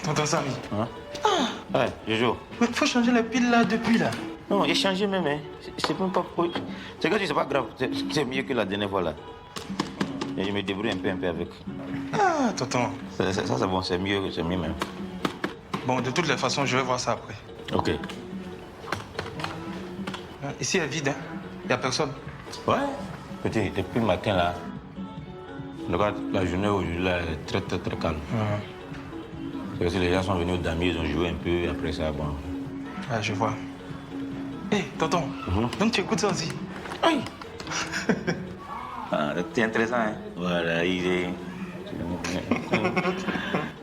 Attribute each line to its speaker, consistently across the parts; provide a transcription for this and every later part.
Speaker 1: Tonton Samy.
Speaker 2: Hein? Ouais, Jojo.
Speaker 1: Mais il faut changer les piles là depuis là.
Speaker 2: Non, j'ai changé même. Hein. C'est même pas. C'est que c'est pas grave. C'est mieux que la dernière fois là. Et je me débrouille un peu avec.
Speaker 1: Ah, tonton.
Speaker 2: Ça c'est bon, c'est mieux même.
Speaker 1: Bon, de toutes les façons, je vais voir ça après.
Speaker 2: Ok.
Speaker 1: Ici est vide, hein? Il n'y a personne.
Speaker 2: Ouais. Petit, depuis le matin là. Regarde, la journée aujourd'hui là est très calme. Parce que les gens sont venus au damier, ils ont joué un peu, et après ça, bon.
Speaker 1: Ah, je vois. Hé, tonton, donc tu écoutes ça aussi?
Speaker 2: Oui. Ah, c'est intéressant, hein? Voilà, il est.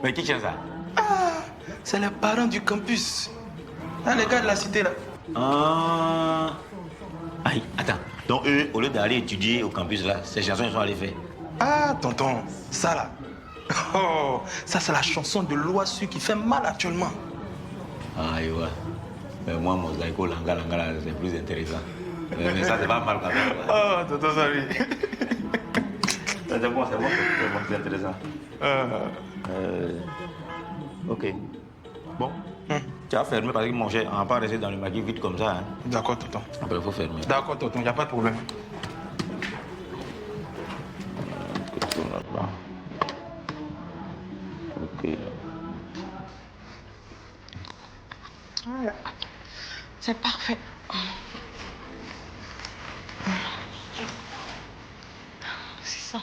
Speaker 2: Mais qui tient ça?
Speaker 1: Ah, c'est les parents du campus. Ah, les gars de la cité là.
Speaker 2: Ah. Aïe, attends. Donc eux, au lieu d'aller étudier au campus là, ces chansons, ils sont allés faire.
Speaker 1: Ah, tonton, ça là. Oh, ça c'est la chanson de Loasu qui fait mal actuellement.
Speaker 2: Ah, ouais. Mais moi, mon zaïko, langa, là, c'est plus intéressant. Mais ça, c'est pas mal quand même.
Speaker 1: Oh, tonton Samy.
Speaker 2: C'est bon, c'est intéressant. Ok. Bon. Tu as fermé parce que manger, on va pas rester dans le maquis vite comme ça. Hein.
Speaker 1: D'accord, tonton.
Speaker 2: Après, il faut fermer.
Speaker 1: D'accord, tonton, il n'y a pas de problème.
Speaker 2: Ok.
Speaker 3: Voilà. C'est parfait. C'est ça.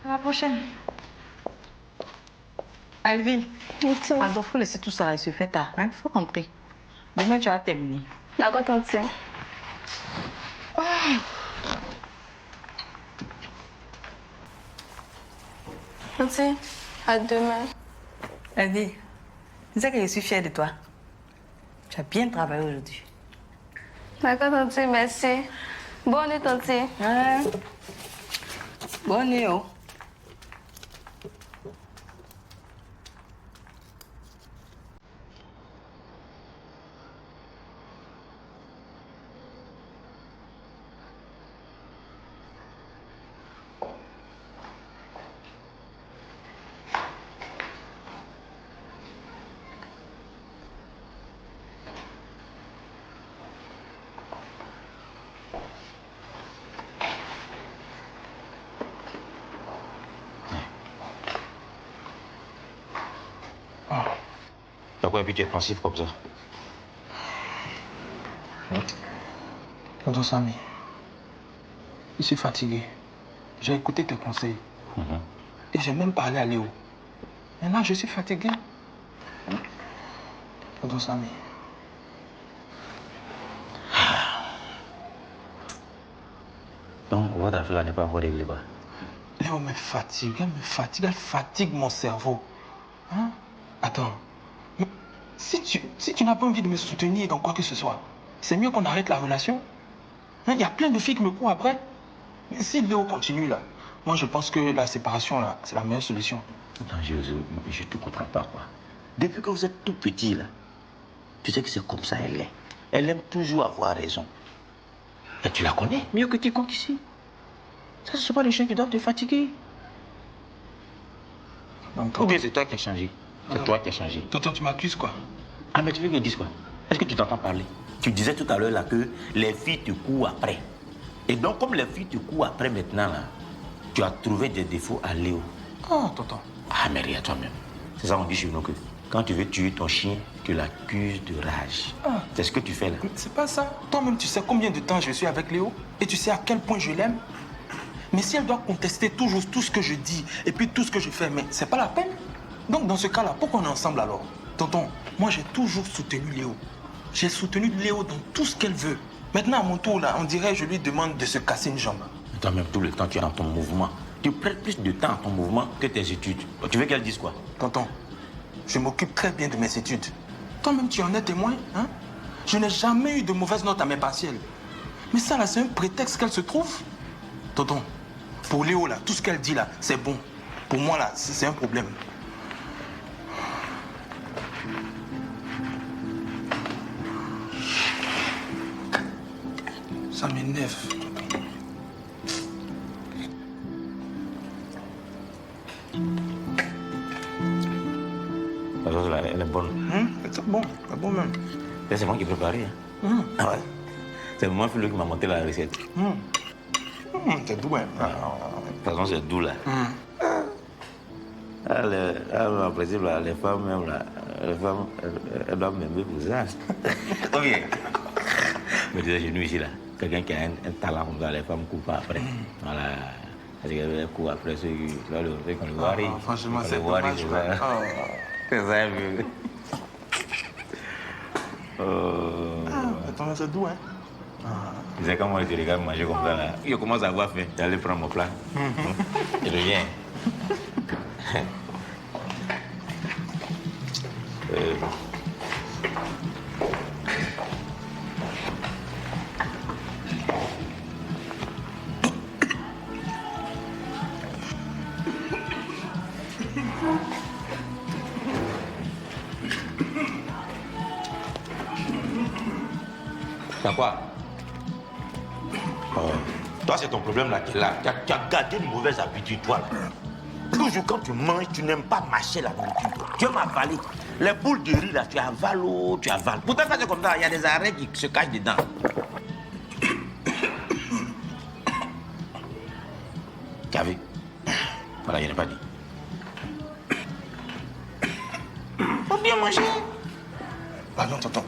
Speaker 3: À la prochaine. Alvin, alors faut laisser tout ça, il se fait tard. Il faut rentrer. Demain, tu vas terminer.
Speaker 4: D'accord, tante. Tante, à demain.
Speaker 3: Alvin, tu sais que je suis fière de toi. Tu as bien travaillé aujourd'hui.
Speaker 4: D'accord, tante, merci. Bonne nuit, tante.
Speaker 3: Ouais. Bonne nuit, oh.
Speaker 2: Pourquoi tu es pensif comme ça?
Speaker 1: Tonton Samy, je suis fatigué. J'ai écouté tes conseils. Et j'ai même parlé à Léo. Maintenant, je suis fatigué. Tonton Samy.
Speaker 2: Donc, votre affaire n'est pas encore réglée, quoi.
Speaker 1: Léo me fatigue, elle fatigue mon cerveau. Hein? Attends. Mais si tu n'as pas envie de me soutenir dans quoi que ce soit, c'est mieux qu'on arrête la relation. Hein? Il y a plein de filles qui me courent après. Mais si Léo continue là, moi je pense que la séparation là, c'est la meilleure solution.
Speaker 2: Non, je ne te comprends pas, quoi. Depuis que vous êtes tout petit, là, tu sais que c'est comme ça, elle est. Elle aime toujours avoir raison. Et tu la connais mieux que quiconque ici. Ça, ce ne sont pas les gens qui doivent te fatiguer.
Speaker 1: Donc,
Speaker 2: Ou bien c'est toi qui as changé. C'est toi qui as changé.
Speaker 1: tonton, tu m'accuses quoi?
Speaker 2: Ah, mais tu veux que je dise quoi? Est-ce que tu t'entends parler? Tu disais tout à l'heure là que les filles te courent après. Et donc, comme les filles te courent après maintenant, là, tu as trouvé des défauts à Léo.
Speaker 1: Oh, tonton.
Speaker 2: Ah, mais regarde toi-même. C'est ça qu'on dit chez nous que quand tu veux tuer ton chien, tu l'accuses de rage.
Speaker 1: Ah.
Speaker 2: C'est ce que tu fais là.
Speaker 1: Mais c'est pas ça. Toi-même, tu sais combien de temps je suis avec Léo et tu sais à quel point je l'aime. Mais si elle doit contester toujours tout ce que je dis et puis tout ce que je fais, mais c'est pas la peine. Donc dans ce cas-là, pourquoi on est ensemble alors? Tonton, moi j'ai toujours soutenu Léo. J'ai soutenu Léo dans tout ce qu'elle veut. Maintenant à mon tour là, on dirait que je lui demande de se casser une jambe.
Speaker 2: Mais toi-même, tout le temps, tu es dans ton mouvement. Tu prêtes plus de temps à ton mouvement que tes études. Tu veux qu'elle dise quoi?
Speaker 1: Tonton, je m'occupe très bien de mes études. Toi-même, tu en es témoin, hein? Je n'ai jamais eu de mauvaises notes à mes partiels. Mais ça, là, c'est un prétexte qu'elle se trouve. Tonton, pour Léo, là, tout ce qu'elle dit, là, c'est bon. Pour moi, là, c'est un problème. Ça m'énerve.
Speaker 2: La sauce là, elle est bonne.
Speaker 1: C'est bon, c'est bon même.
Speaker 2: C'est moi qui ai préparé. Hein. Ah ouais. C'est moi qui m'a monté la recette.
Speaker 1: C'est doux, hein.
Speaker 2: De toute façon, c'est doux là. En principe, là, les femmes, même, là, elles doivent m'aimer pour ça. Ok. Mais disais, chez nous ici, là, quelqu'un qui a un talent comme ça, les femmes ne courent pas après. Voilà. Parce qu'elles courent après ceux qui qu'on les voit.
Speaker 1: Franchement, c'est dommage.
Speaker 2: C'est ça, un peu.
Speaker 1: Attends, c'est doux, hein.
Speaker 2: Tu sais comment je te regarde manger comme ça, là. Je commence à avoir faim. J'allais prendre mon plat. Je reviens. T'as quoi? Toi, c'est ton problème là qui est là. Tu as gardé une mauvaise habitude, toi. Toujours quand tu manges, tu n'aimes pas mâcher la nourriture. Tu aimes avaler. Les boules de riz là, tu avales, tu avales. Pourtant, quand c'est comme ça, il y a des arrêts qui se cachent dedans. Tu as vu? Voilà, je n'ai pas dit. Faut bien manger.
Speaker 1: Pardon, tonton.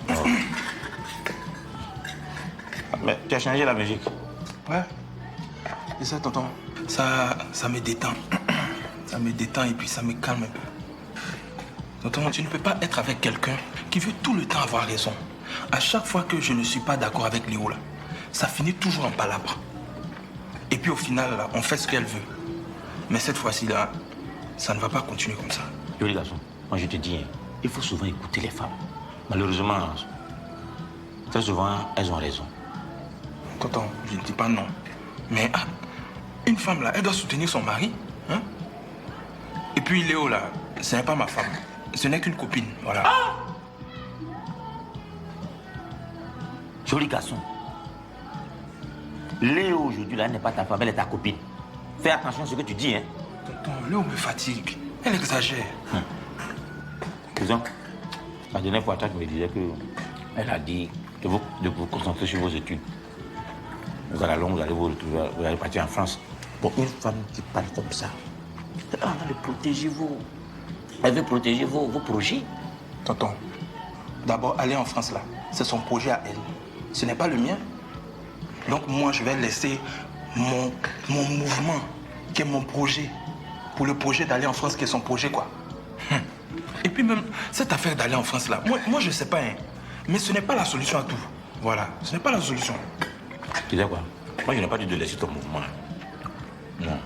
Speaker 2: Mais tu as changé la musique.
Speaker 1: Ouais. C'est ça, tonton. Ça me détend. Ça me détend et puis ça me calme un peu. Tonton, tu ne peux pas être avec quelqu'un qui veut tout le temps avoir raison. À chaque fois que je ne suis pas d'accord avec Léo, là, ça finit toujours en palabre. Et puis au final, là, on fait ce qu'elle veut. Mais cette fois-ci, là, ça ne va pas continuer comme ça.
Speaker 2: Joli garçon, moi je te dis, hein, il faut souvent écouter les femmes. Malheureusement, très souvent, elles ont raison.
Speaker 1: Tonton, je ne dis pas non. Mais une femme, là, elle doit soutenir son mari. Hein? Et puis Léo, là, ce n'est pas ma femme. Ce n'est qu'une copine, voilà.
Speaker 2: Joli garçon. Léo, aujourd'hui, là, n'est pas ta femme, elle est ta copine. Fais attention à ce que tu dis, hein.
Speaker 1: Tonton, Léo me fatigue. Elle exagère.
Speaker 2: Cousin, la dernière fois, tu me disais que elle a dit de vous concentrer sur vos études. Vous allez vous allez vous retrouver, vous allez partir en France. Pour une femme qui parle comme ça, elle va le protéger vous. Elle veut protéger vos projets.
Speaker 1: Tonton, d'abord, aller en France, là, c'est son projet à elle. Ce n'est pas le mien. Donc moi, je vais laisser mon mouvement, qui est mon projet, pour le projet d'aller en France, qui est son projet, quoi. Et puis même, cette affaire d'aller en France, là, moi je ne sais pas, hein, mais ce n'est pas la solution à tout. Voilà, ce n'est pas la solution.
Speaker 2: Tu sais quoi? Moi, je n'ai pas dit de laisser ton mouvement. Non.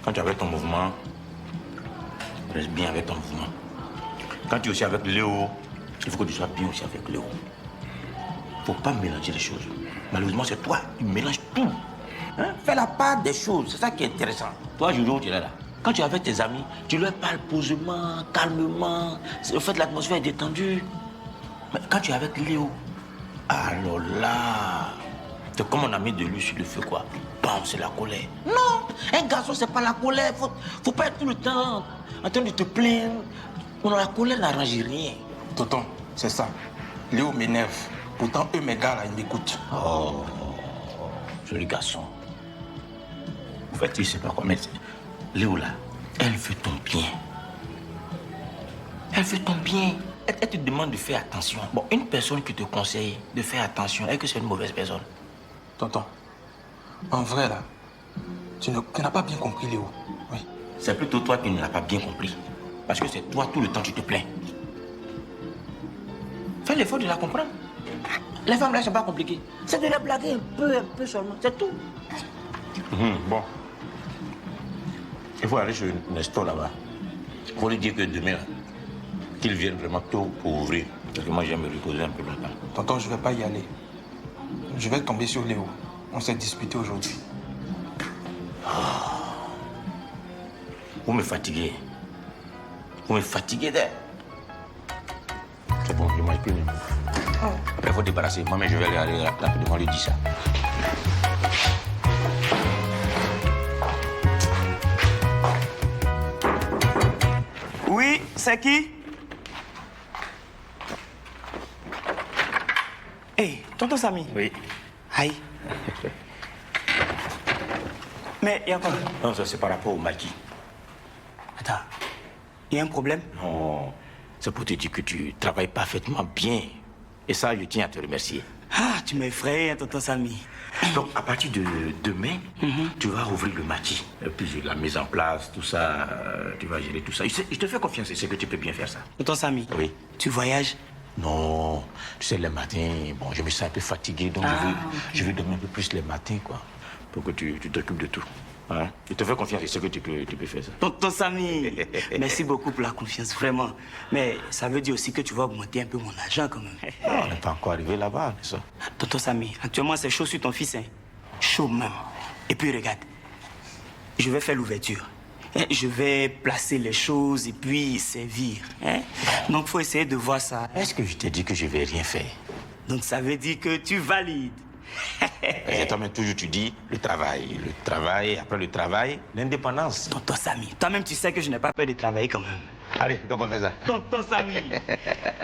Speaker 2: Quand tu es avec ton mouvement, reste bien avec ton mouvement. Quand tu es aussi avec Léo, il faut que tu sois bien aussi avec Léo. Il ne faut pas mélanger les choses. Malheureusement, c'est toi qui mélanges tout. Hein? Fais la part des choses, c'est ça qui est intéressant. Toi, Jojo, tu es là. Quand tu es avec tes amis, tu leur parles posément, calmement. En fait, l'atmosphère est détendue. Mais quand tu es avec Léo, alors là, c'est comme on a mis de l'huile sur le feu, quoi. Bam, c'est la colère. Non, un garçon, c'est pas la colère. Faut pas être tout le temps en train de te plaindre. La colère n'arrange rien.
Speaker 1: Tonton, c'est ça. Léo m'énerve. Pourtant, eux, mes gars, là, ils m'écoutent.
Speaker 2: Oh, joli garçon. En fait, il ne sait pas comment. Léo, là, elle veut ton bien. Elle veut ton bien. Elle te demande de faire attention. Bon, une personne qui te conseille de faire attention, est-ce que c'est une mauvaise personne?
Speaker 1: Tonton, en vrai, là, tu n'as pas bien compris Léo. Oui.
Speaker 2: C'est plutôt toi qui ne l'as pas bien compris. Parce que c'est toi, tout le temps, tu te plains. Fais l'effort de la comprendre. Les femmes, là, elles ne sont pas compliquées. C'est de les blaguer un peu seulement, c'est tout. Bon. Il faut aller chez Nestor là-bas. Il faut lui dire que demain, qu'il vienne vraiment tôt pour ouvrir. Parce que moi, j'aime me reposer un peu longtemps.
Speaker 1: Tonton, je ne vais pas y aller. Je vais tomber sur Léo. On s'est disputé aujourd'hui.
Speaker 2: Vous me fatiguez. Vous me fatiguez d'air. C'est bon, je mange plus. Après, il faut débarrasser. Moi-même, je vais aller rapidement lui dire ça.
Speaker 5: Oui, c'est qui? Hey, tonton Samy.
Speaker 2: Oui.
Speaker 5: Aïe. Mais il y a quoi?
Speaker 2: Non, ça c'est par rapport au maquis.
Speaker 5: Attends, il y a un problème?
Speaker 2: Non, c'est pour te dire que tu travailles parfaitement bien. Et ça, je tiens à te remercier.
Speaker 5: Ah, tu m'effraies, hein, tonton Samy.
Speaker 2: Donc, à partir de demain, tu vas rouvrir le maquis. Et puis, la mise en place, tout ça, tu vas gérer tout ça. Je te fais confiance, je sais que tu peux bien faire ça.
Speaker 5: Tonton Samy.
Speaker 2: Oui.
Speaker 5: Tu voyages?
Speaker 2: Non, tu sais, les matins, bon, je me sens un peu fatigué, donc je veux dormir un peu plus les matins, quoi, pour que tu t'occupes de tout. Hein? Je te fais confiance, je sais que tu peux faire ça.
Speaker 5: Tonton Samy, merci beaucoup pour la confiance, vraiment. Mais ça veut dire aussi que tu vas augmenter un peu mon argent, quand même.
Speaker 2: On n'est pas encore arrivé là-bas, c'est ça.
Speaker 5: Tonton Samy, actuellement, c'est chaud sur ton fils, hein. Chaud même. Et puis, regarde, je vais faire l'ouverture. Je vais placer les choses et puis servir. Hein? Donc, il faut essayer de voir ça.
Speaker 2: Est-ce que je t'ai dit que je vais rien faire?
Speaker 5: Donc, ça veut dire que tu valides.
Speaker 2: Et toi-même, toujours, tu dis le travail, après le travail, l'indépendance.
Speaker 5: Tonton Samy, toi-même, tu sais que je n'ai pas peur de travailler quand même.
Speaker 2: Allez, donc on fait ça.
Speaker 5: Tonton Samy,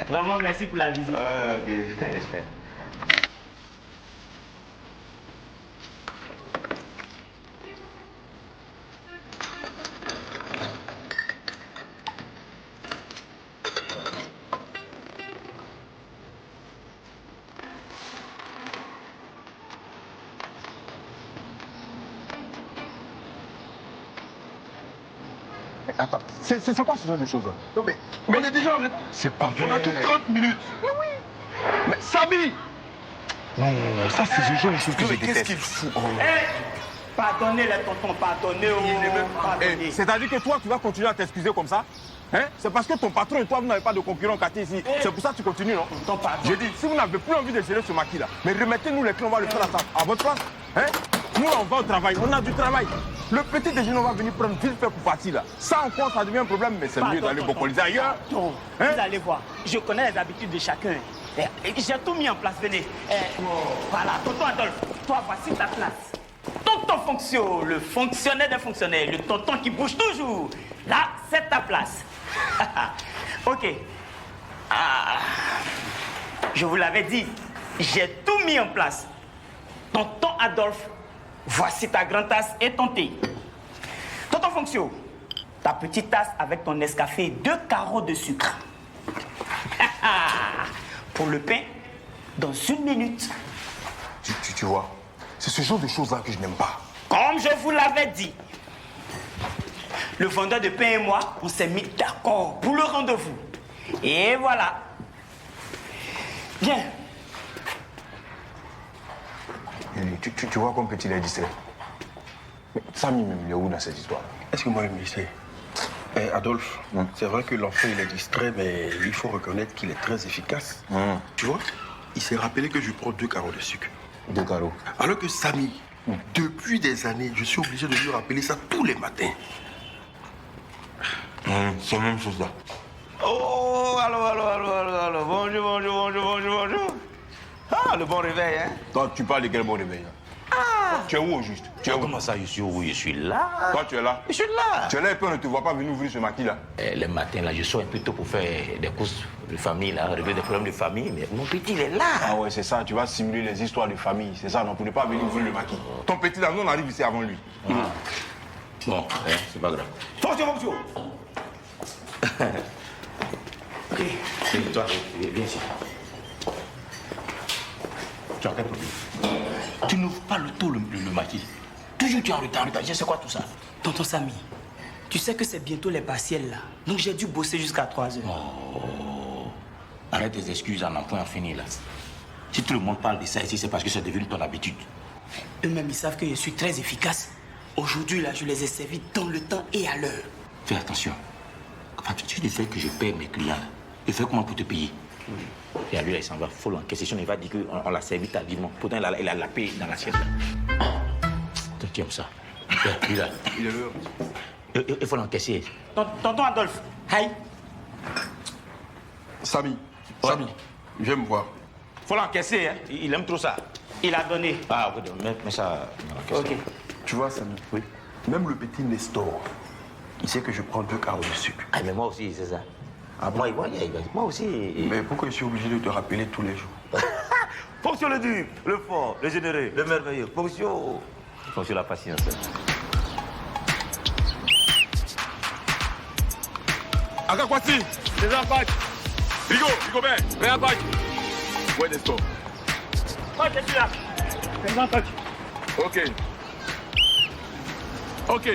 Speaker 5: vraiment merci pour la visite.
Speaker 2: Ok.
Speaker 6: Attends, c'est quoi ce genre de choses? Non mais on est déjà en retard. C'est pas vrai. On a tout 30 minutes. Mais oui. Mais Samy! Non, ça c'est ce genre de choses que je déteste. Qu'est-ce qu'il fout?
Speaker 5: Pardonnez les tontons, pardonnez.
Speaker 6: C'est-à-dire que toi, tu vas continuer à t'excuser comme ça? Hein? C'est parce que ton patron et toi, vous n'avez pas de concurrent quartier ici. C'est pour ça que tu continues, non? Je dis, si vous n'avez plus envie de gérer ce maquis-là, mais remettez-nous les clés, on va le faire à votre place. Hein? Nous, on va au travail, on a du travail. Le petit déjeuner, on va venir prendre vite fait pour partir là. Ça encore, ça devient un problème, mais c'est mieux d'aller vocaliser ailleurs.
Speaker 5: Vous allez voir, je connais les habitudes de chacun. J'ai tout mis en place, venez. Voilà, tonton Adolphe, toi, voici ta place. Tonton Fonction, le fonctionnaire des fonctionnaires, le tonton qui bouge toujours. Là, c'est ta place. Ok. Je vous l'avais dit, j'ai tout mis en place. Tonton Adolphe, voici ta grande tasse et ton thé. Tonton Fonction, ta petite tasse avec ton Nescafé et 2 carreaux de sucre. Pour le pain, dans 1 minute.
Speaker 6: Tu vois, c'est ce genre de choses-là que je n'aime pas.
Speaker 5: Comme je vous l'avais dit, le vendeur de pain et moi, on s'est mis d'accord pour le rendez-vous. Et voilà. Bien.
Speaker 6: Tu vois comme petit il est distrait. Mais Samy même, il est où dans cette histoire?
Speaker 7: Est-ce que moi-même je sais? Adolphe, c'est vrai que l'enfant il est distrait, mais il faut reconnaître qu'il est très efficace. Tu vois, il s'est rappelé que je prends 2 carreaux de sucre.
Speaker 6: 2 carreaux.
Speaker 7: Alors que Samy, depuis des années, je suis obligé de lui rappeler ça tous les matins.
Speaker 6: C'est la même chose là.
Speaker 2: Oh, allô. Bonjour. Ah, le bon réveil, hein?
Speaker 6: Toi, tu parles de quel bon réveil là? Tu es où au juste? Tu es où?
Speaker 2: Comment ça, je suis où? Je suis là.
Speaker 6: Toi, tu es là?
Speaker 2: Je suis là.
Speaker 6: Tu es là et puis on ne te voit pas venir ouvrir ce maquis là.
Speaker 2: Les matins, là, je sors un peu tôt pour faire des courses de famille, là, régler des problèmes de famille, mais mon petit, il est là.
Speaker 6: Ah ouais, c'est ça, tu vas simuler les histoires de famille, c'est ça, non, pour ne pas venir ouvrir le maquis. Ton petit là, nous on arrive ici avant lui.
Speaker 2: Bon, c'est pas grave.
Speaker 5: Fonction.
Speaker 2: Ok. Toi, viens ici. Tu as quel problème? Tu n'ouvres pas le tôt le maquis. Toujours tu es en retard. Je sais quoi tout ça?
Speaker 5: Tonton Samy, tu sais que c'est bientôt les partiels là. Donc j'ai dû bosser jusqu'à 3 heures.
Speaker 2: Oh. Arrête tes excuses en point en fini là. Si tout le monde parle de ça ici, c'est parce que c'est devenu ton habitude.
Speaker 5: Eux-mêmes, ils savent que je suis très efficace. Aujourd'hui, là, je les ai servis dans le temps et à l'heure.
Speaker 2: Fais attention. Quand tu fais que je paie mes clients, je fais comment pour te payer? Et à lui, là, il s'en va full en question. Il va dire qu'on l'a servi tardivement. Pourtant, il a la paix dans l'assiette. Toi, tu aimes ça. Lui, là.
Speaker 7: Il est l'heure.
Speaker 2: Il faut l'encaisser.
Speaker 5: Tonton Adolphe, aïe.
Speaker 7: Samy, Samy, viens me voir.
Speaker 5: Faut l'encaisser, hein. Il aime trop ça. Il a donné.
Speaker 2: Ah, oui, mais ça...
Speaker 5: Ok.
Speaker 7: Tu vois, Samy, oui. Même le petit Nestor, il sait que je prends 2 carreaux de sucre.
Speaker 2: Ah, mais moi aussi, c'est ça. Ah, moi, moi aussi...
Speaker 7: Mais pourquoi je suis obligé de te rappeler tous les jours?
Speaker 2: Fonction le dur, le fort, le généreux, le merveilleux. Fonction la patience.
Speaker 6: Aga Kwasi, déjà coach. Rigo, Ben, viens coach. Ouais, Nestor.
Speaker 5: Coach, je suis là. Présent, coach.
Speaker 6: Ok,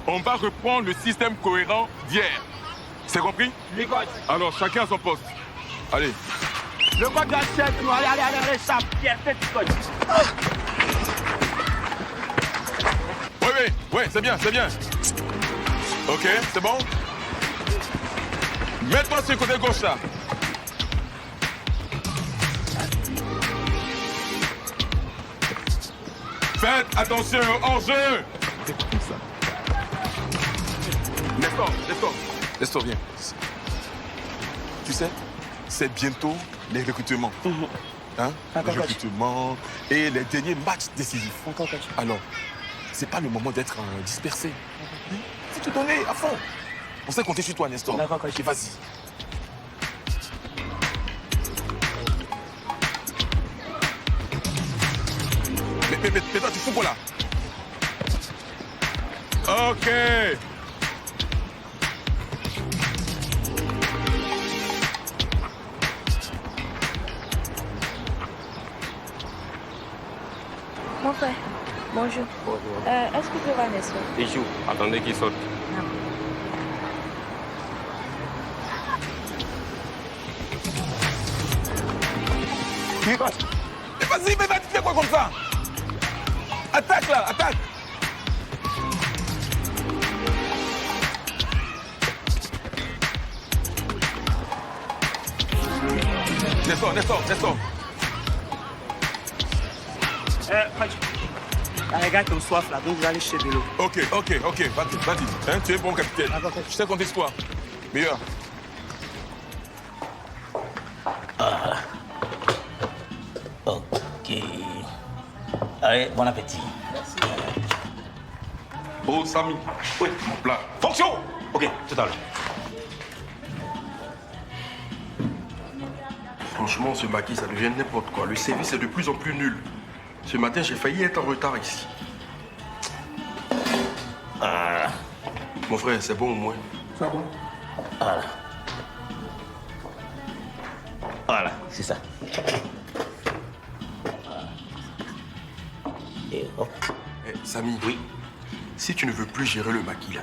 Speaker 6: on va reprendre le système cohérent d'hier. C'est compris?
Speaker 5: Oui, coach.
Speaker 6: Alors, chacun à son poste. Allez.
Speaker 5: Le coach achète nous. Allez, ça. Pierre, faites coach.
Speaker 6: Oui, c'est bien. Ok, c'est bon? Mets-toi sur le côté gauche, là. Faites attention au hors-jeu. Nestor, viens. Tu sais, c'est bientôt les recrutements. Hein? Les recrutements et les derniers matchs décisifs. Alors, c'est pas le moment d'être dispersé. Faut te donner à fond. On sait compter sur toi, Nestor.
Speaker 5: D'accord, coach.
Speaker 6: Vas-y. Mais toi, tu fous quoi là? Ok.
Speaker 4: Mon frère, bonjour. Est-ce que tu peux voir Nestor?
Speaker 6: Il joue. Attendez qu'il sorte. Mais vas-y, mais tu fais quoi comme ça? Attaque là, attaque! Nestor.
Speaker 5: Coach. Les gars qui ont soif là, donc vous allez chez de l'eau.
Speaker 6: Ok, vas-y. Hein, tu es bon capitaine. Je sais compter sur toi. Meilleur.
Speaker 2: Ok. Allez, bon appétit.
Speaker 7: Oh, Samy.
Speaker 2: Oui.
Speaker 7: Mon plat.
Speaker 2: Fonction. Ok, tout à l'heure.
Speaker 7: Franchement, ce maquis, ça devient n'importe quoi. Le service est de plus en plus nul. Ce matin, j'ai failli être en retard ici. Mon frère, c'est bon au moins.
Speaker 1: C'est bon.
Speaker 2: Voilà, c'est ça. Et hop.
Speaker 7: Samy,
Speaker 2: Oui.
Speaker 7: si tu ne veux plus gérer le maquis là,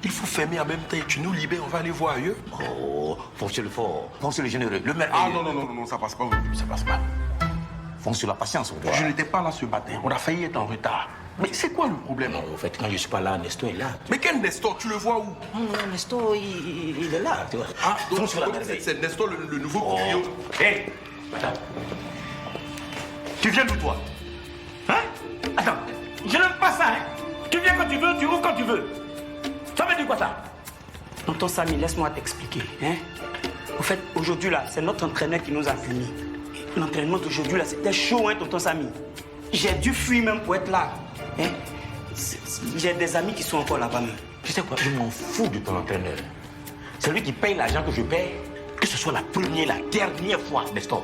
Speaker 7: il faut fermer en même temps et tu nous libères, on va aller voir ailleurs.
Speaker 2: Oh, fonction le fort, fonction le généreux, le merveilleux.
Speaker 7: Ah non, ça passe pas aujourd'hui, ça passe pas.
Speaker 2: Fonction la patience, on doit.
Speaker 7: Je n'étais pas là ce matin, on a failli être en retard. Mais c'est quoi le problème?
Speaker 2: Non, en fait, quand je suis pas là, Nestor est là.
Speaker 7: Mais quel Nestor? Tu le vois où?
Speaker 2: Non, Nestor, il est là, tu vois.
Speaker 7: Ah, donc
Speaker 2: fonction la merveille.
Speaker 7: c'est Nestor le nouveau courrier.
Speaker 2: Hé, madame. Tu viens d'où, toi?
Speaker 5: Hein? Attends, je n'aime pas ça, hein. Tu viens quand tu veux, tu ouvres quand tu veux. Ça veut dire quoi ça? Tonton Samy, laisse-moi t'expliquer, hein. En fait, aujourd'hui là, c'est notre entraîneur qui nous a punis. L'entraînement d'aujourd'hui là, c'était chaud, hein, tonton Samy. J'ai dû fuir même pour être là. Hein? J'ai des amis qui sont encore là-bas même.
Speaker 2: Tu sais quoi, je m'en fous de ton entraîneur. C'est lui qui paye l'argent que je paye, que ce soit la première, la dernière fois, Nestor.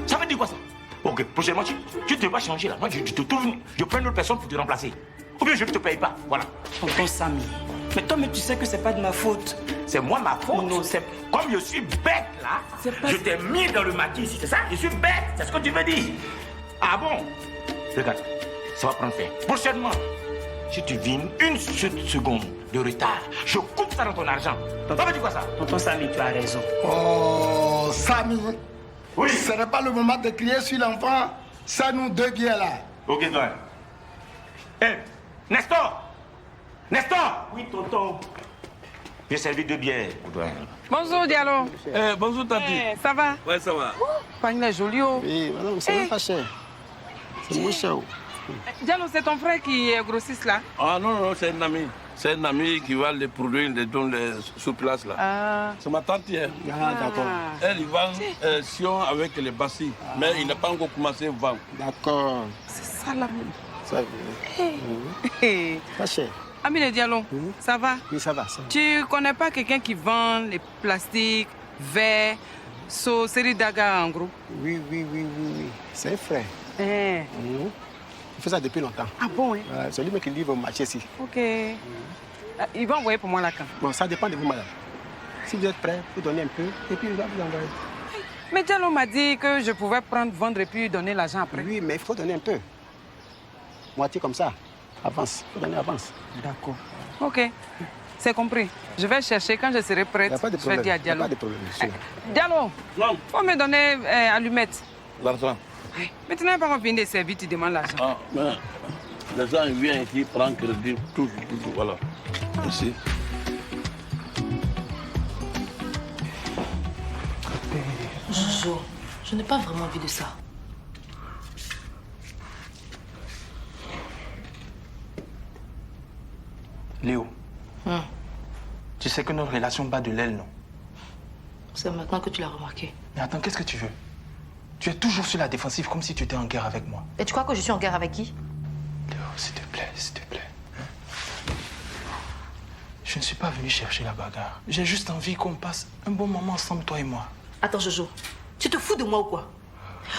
Speaker 2: Ça veut dire quoi ça? Ok, prochainement, tu ne vas changer là. Moi, je prends une autre personne pour te remplacer. Ou bien je ne te paye pas, voilà.
Speaker 5: Tonton Samy, mais toi, tu sais que c'est pas de ma faute.
Speaker 2: C'est moi ma faute.
Speaker 5: Non, c'est...
Speaker 2: Comme je suis bête là,
Speaker 5: C'est pas-
Speaker 2: je t'ai mis dans le maquis ici, c'est ça? Je suis bête, c'est ce que tu veux dire. Ah bon? Regarde, ça va prendre fin. Prochainement, si tu viens une seconde de retard, je coupe ça dans ton argent. Ça veut dire quoi ça?
Speaker 5: Tonton Samy, tu as raison.
Speaker 8: Oh, Samy,
Speaker 2: Oui.
Speaker 8: ce n'est pas le moment de crier sur l'enfant. Ça nous devient là.
Speaker 2: Ok, toi. Hé, Nestor! Nestor!
Speaker 5: Oui, tonton.
Speaker 2: J'ai servi 2 bières pour toi.
Speaker 9: Bonjour Diallo.
Speaker 10: Bonjour Tati.
Speaker 9: Ça va?
Speaker 10: Ouais, ça va.
Speaker 9: Pagné est joli. Oh.
Speaker 8: Oui, madame, c'est même pas cher. C'est moins cher.
Speaker 9: Diallo, c'est ton frère qui est grossiste là?
Speaker 10: Ah non, c'est un ami. C'est un ami qui va les produire, les donne sur place là.
Speaker 9: Ah.
Speaker 10: C'est ma tante hier.
Speaker 8: Ah, d'accord.
Speaker 10: Elle, il vend Sion avec les bassis, mais il n'a pas encore commencé à vendre.
Speaker 8: D'accord.
Speaker 9: C'est ça là.
Speaker 8: Ça, pas cher.
Speaker 9: Amine Diallo, ça va?
Speaker 8: Oui, ça va.
Speaker 9: Tu connais pas quelqu'un qui vend les plastiques, verres, seaux, série d'agas en gros?
Speaker 8: Oui. C'est un frère.
Speaker 9: Eh.
Speaker 8: Il fait ça depuis longtemps.
Speaker 9: Ah bon, hein?
Speaker 8: C'est lui qui livre au marché ici.
Speaker 9: Ok. Il va envoyer pour moi là quand?
Speaker 8: Bon, ça dépend de vous, madame. Si vous êtes prêt, vous donnez un peu et puis il va vous envoyer.
Speaker 9: Mais Diallo m'a dit que je pouvais prendre, vendre et puis donner l'argent après.
Speaker 8: Oui, mais il faut donner un peu. Moitié comme ça. Avance. Il faut donner avance.
Speaker 9: D'accord. Ok. C'est compris. Je vais chercher. Quand je serai prête,
Speaker 8: pas de
Speaker 9: je vais dire à
Speaker 8: problème.
Speaker 9: Diallo.
Speaker 8: Pas de problème, monsieur.
Speaker 9: Diallo, faut me donner allumette.
Speaker 10: L'argent.
Speaker 9: Mais tu n'as pas fini de servir, tu demandes l'argent.
Speaker 10: Ah, mais les gens ils viennent ici, prennent crédit, tout, voilà. Merci.
Speaker 11: Jojo, je n'ai pas vraiment envie de ça.
Speaker 1: Léo, tu sais que notre relation bat de l'aile, non?
Speaker 11: C'est maintenant que tu l'as remarqué.
Speaker 1: Mais attends, qu'est-ce que tu veux? Tu es toujours sur la défensive comme si tu étais en guerre avec moi.
Speaker 11: Et tu crois que je suis en guerre avec qui?
Speaker 1: Léo, s'il te plaît, s'il te plaît. Je ne suis pas venu chercher la bagarre. J'ai juste envie qu'on passe un bon moment ensemble, toi et moi.
Speaker 11: Attends, Jojo, tu te fous de moi ou quoi?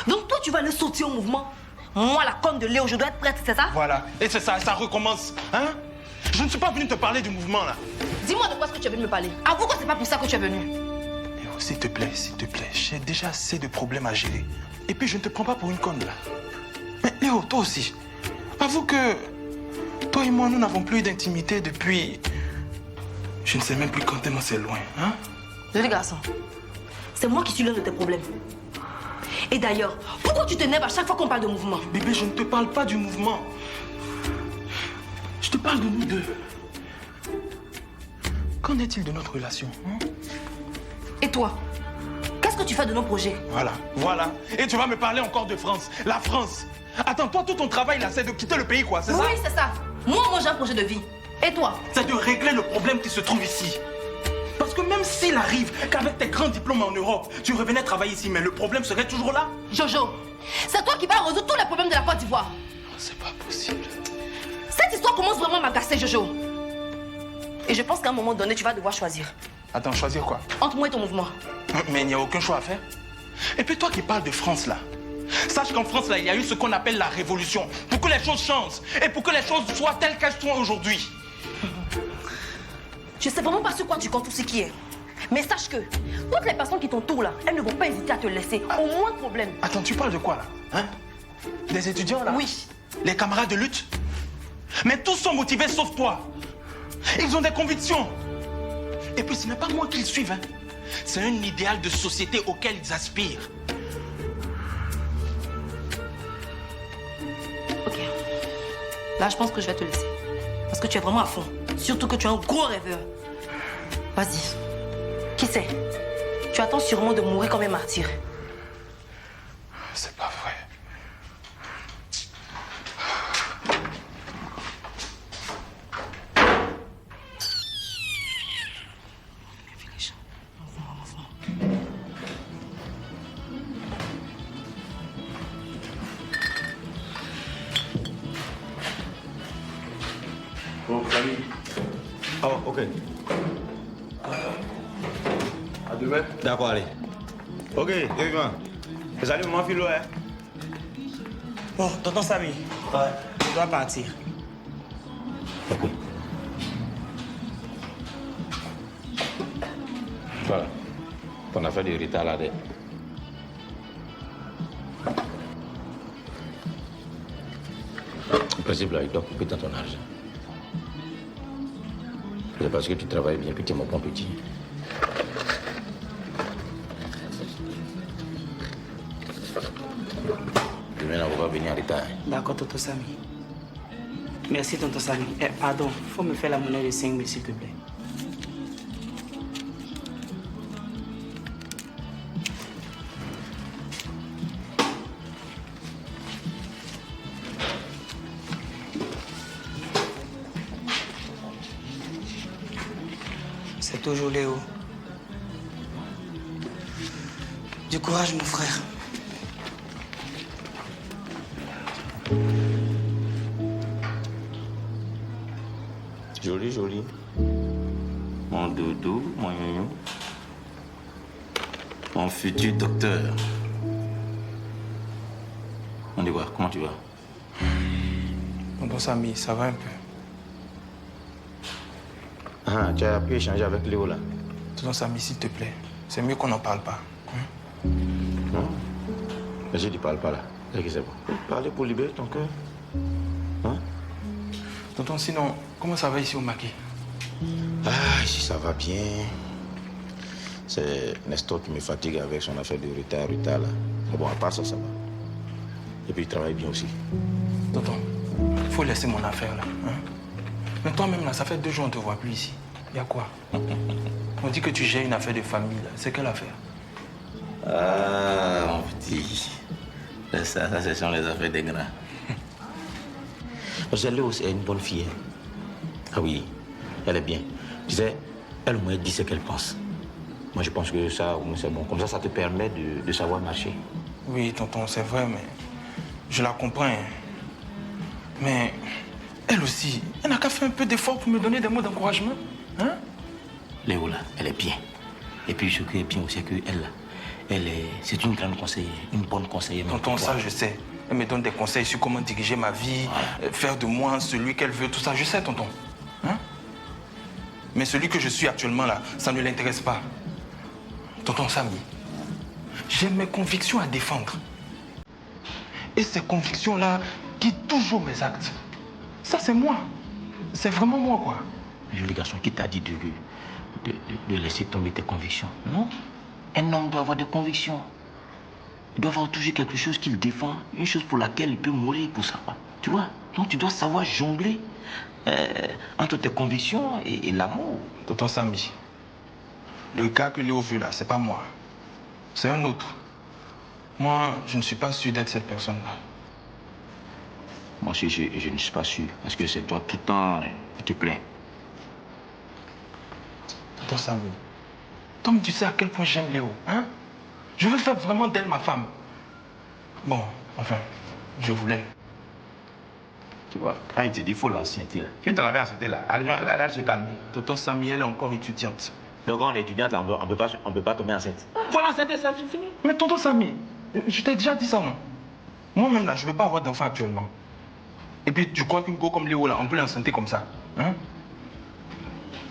Speaker 11: Donc toi, tu vas aller sauter au mouvement? Moi, la conne de Léo, je dois être prête, c'est ça?
Speaker 1: Voilà, et c'est ça, ça recommence, hein? Je ne suis pas venu te parler du mouvement, là.
Speaker 11: Dis-moi de quoi est-ce que tu es venu me parler. Avoue que c'est pas pour ça que tu es venu.
Speaker 1: Léo, s'il te plaît, j'ai déjà assez de problèmes à gérer. Et puis, je ne te prends pas pour une conne, là. Mais Léo, toi aussi, avoue que toi et moi, nous n'avons plus d'intimité depuis... Je ne sais même plus quand tellement c'est loin, hein?
Speaker 11: Joli garçon, c'est moi qui suis l'un de tes problèmes. Et d'ailleurs, pourquoi tu t'énerves à chaque fois qu'on parle de mouvement?
Speaker 1: Bébé, je ne te parle pas du mouvement. Je te parle de nous deux. Qu'en est-il de notre relation, hein?
Speaker 11: Et toi? Qu'est-ce que tu fais de nos projets?
Speaker 1: Voilà. Et tu vas me parler encore de France. La France. Attends, toi, tout ton travail, là, c'est de quitter le pays, quoi, c'est ça?
Speaker 11: Oui, c'est ça. Moi, j'ai un projet de vie. Et toi?
Speaker 1: C'est de régler le problème qui se trouve ici. Parce que même s'il arrive qu'avec tes grands diplômes en Europe, tu revenais travailler ici, mais le problème serait toujours là.
Speaker 11: Jojo, c'est toi qui vas résoudre tous les problèmes de la Côte d'Ivoire.
Speaker 1: C'est pas possible.
Speaker 11: Cette histoire commence vraiment à m'agacer, Jojo. Et je pense qu'à un moment donné, tu vas devoir choisir.
Speaker 1: Attends, choisir quoi?
Speaker 11: Entre moi et ton mouvement.
Speaker 1: Mais il n'y a aucun choix à faire. Et puis toi qui parles de France, là, sache qu'en France, là, il y a eu ce qu'on appelle la révolution. Pour que les choses changent et pour que les choses soient telles qu'elles sont aujourd'hui.
Speaker 11: Je sais vraiment pas sur quoi tu comptes tout ce qui est. Mais sache que toutes les personnes qui t'entourent là, elles ne vont pas hésiter à te laisser au moins de problème.
Speaker 1: Attends, tu parles de quoi là? Hein? Des étudiants là?
Speaker 11: Oui.
Speaker 1: Les camarades de lutte? Mais tous sont motivés sauf toi. Ils ont des convictions. Et puis ce n'est pas moi qu'ils suivent. Hein. C'est un idéal de société auquel ils aspirent.
Speaker 11: Ok. Là, je pense que je vais te laisser. Parce que tu es vraiment à fond. Surtout que tu es un gros rêveur. Vas-y. Qui sait? Tu attends sûrement de mourir comme un martyr.
Speaker 1: C'est pas vrai.
Speaker 10: Bon, famille.
Speaker 2: Oh, ok.
Speaker 10: À demain.
Speaker 2: D'accord, allez. Ok, Yvan. Salut, mon philo, hein.
Speaker 5: Bon, tonton Samy. Ouais. Je dois partir.
Speaker 2: Ok. Voilà. Ton affaire de retard là, en principe, là, il doit couper dans ton argent. C'est parce que tu travailles bien que tu es mon bon petit. Demain, on va venir en retard.
Speaker 5: D'accord, tonton Samy. Merci, tonton Samy. Pardon, faut me faire la monnaie de 5 000, s'il te plaît.
Speaker 3: C'est toujours Léo. Du courage, mon frère.
Speaker 2: Joli, joli. Mon doudou, mon yoyo. Mon futur docteur. On dit quoi? Comment tu vas?
Speaker 1: Tonton Samy, ça va un peu.
Speaker 2: Ah, tu as pu échanger avec Léo là?
Speaker 1: Tonton Samy, s'il te plaît, c'est mieux qu'on n'en parle pas.
Speaker 2: Non. Mais je ne parle pas là. C'est que c'est bon. Parler pour libérer ton cœur. Hein?
Speaker 1: Tonton, sinon, comment ça va ici au maquis?
Speaker 2: Ah, ici ça va bien. C'est Nestor qui me fatigue avec son affaire de retard là. Mais bon, à part ça, ça va. Et puis il travaille bien aussi.
Speaker 1: Tonton, il faut laisser mon affaire là. Hein? Mais toi-même là, ça fait 2 jours qu'on ne te voit plus ici. Il y a quoi? On dit que tu gères une affaire de famille là. C'est quelle affaire?
Speaker 2: Ah, mon petit. Ça, ce sont les affaires des grands. Parce qu'elle est une bonne fille. Ah oui, elle est bien. Tu sais, elle au moins dit ce qu'elle pense. Moi, je pense que ça, c'est bon. Comme ça te permet de savoir marcher.
Speaker 1: Oui, tonton, c'est vrai, mais je la comprends. Hein. Mais elle aussi, elle n'a qu'à faire un peu d'effort pour me donner des mots d'encouragement. Hein?
Speaker 2: Léo, là, elle est bien. Et puis, ce qui est bien aussi, c'est qu'elle, là, c'est une grande conseillère, une bonne conseillère.
Speaker 1: Tonton, ça, je sais. Elle me donne des conseils sur comment diriger ma vie, faire de moi celui qu'elle veut, tout ça. Je sais, tonton. Hein? Mais celui que je suis actuellement là, ça ne l'intéresse pas. Tonton Samy, j'ai mes convictions à défendre. Et ces convictions-là guident toujours mes actes. Ça, c'est moi. C'est vraiment moi, quoi.
Speaker 2: Joli garçon, qui t'a dit de laisser tomber tes convictions? Non. Un homme doit avoir des convictions. Il doit avoir toujours quelque chose qu'il défend, une chose pour laquelle il peut mourir pour ça. Tu vois? Donc tu dois savoir jongler entre tes convictions et l'amour.
Speaker 1: Tonton Samy, le gars que Léo veut là, c'est pas moi. C'est un autre. Moi, je ne suis pas sûr d'être cette personne-là.
Speaker 2: Moi aussi, je ne suis pas sûr. Parce que c'est toi tout le temps, tu te plains.
Speaker 1: Tonton Samy, toi, tu sais à quel point j'aime Léo, hein? Je veux faire vraiment d'elle ma femme. Bon, enfin, je voulais.
Speaker 2: Tu vois, quand il te dit il faut l'ancienneté, tu te l'avais ancienneté là. Elle se calme.
Speaker 1: Tonton Samy, elle est encore étudiante.
Speaker 2: Donc quand on est étudiante, on ne peut pas tomber enceinte. Voilà, enceinte, ça c'est fini.
Speaker 1: Mais tonton Samy, je t'ai déjà dit ça, non? Moi-même là, je ne veux pas avoir d'enfant actuellement. Et puis tu crois qu'une go comme Léo là, on peut l'enceinter comme ça, hein?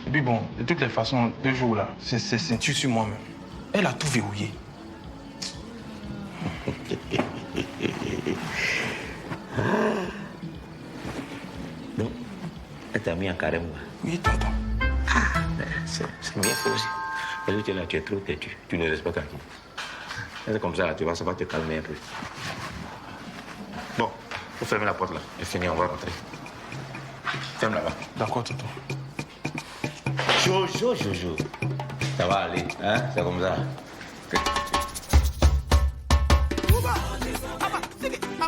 Speaker 1: Et puis bon, de toutes les façons, 2 jours là, c'est ceinture sur moi-même. Elle a tout verrouillé.
Speaker 2: Donc, elle t'a mis en carême.
Speaker 1: Oui, tonton.
Speaker 2: C'est bien faux aussi. Parce que là, tu es trop têtu. Tu ne respectes pas qui. C'est comme ça, tu vois, ça va te calmer un peu. Bon, faut fermer la porte là. C'est fini, on va rentrer. Ferme là-bas.
Speaker 1: D'accord, tonton.
Speaker 2: Jojo. Ça va aller, hein? C'est comme ça.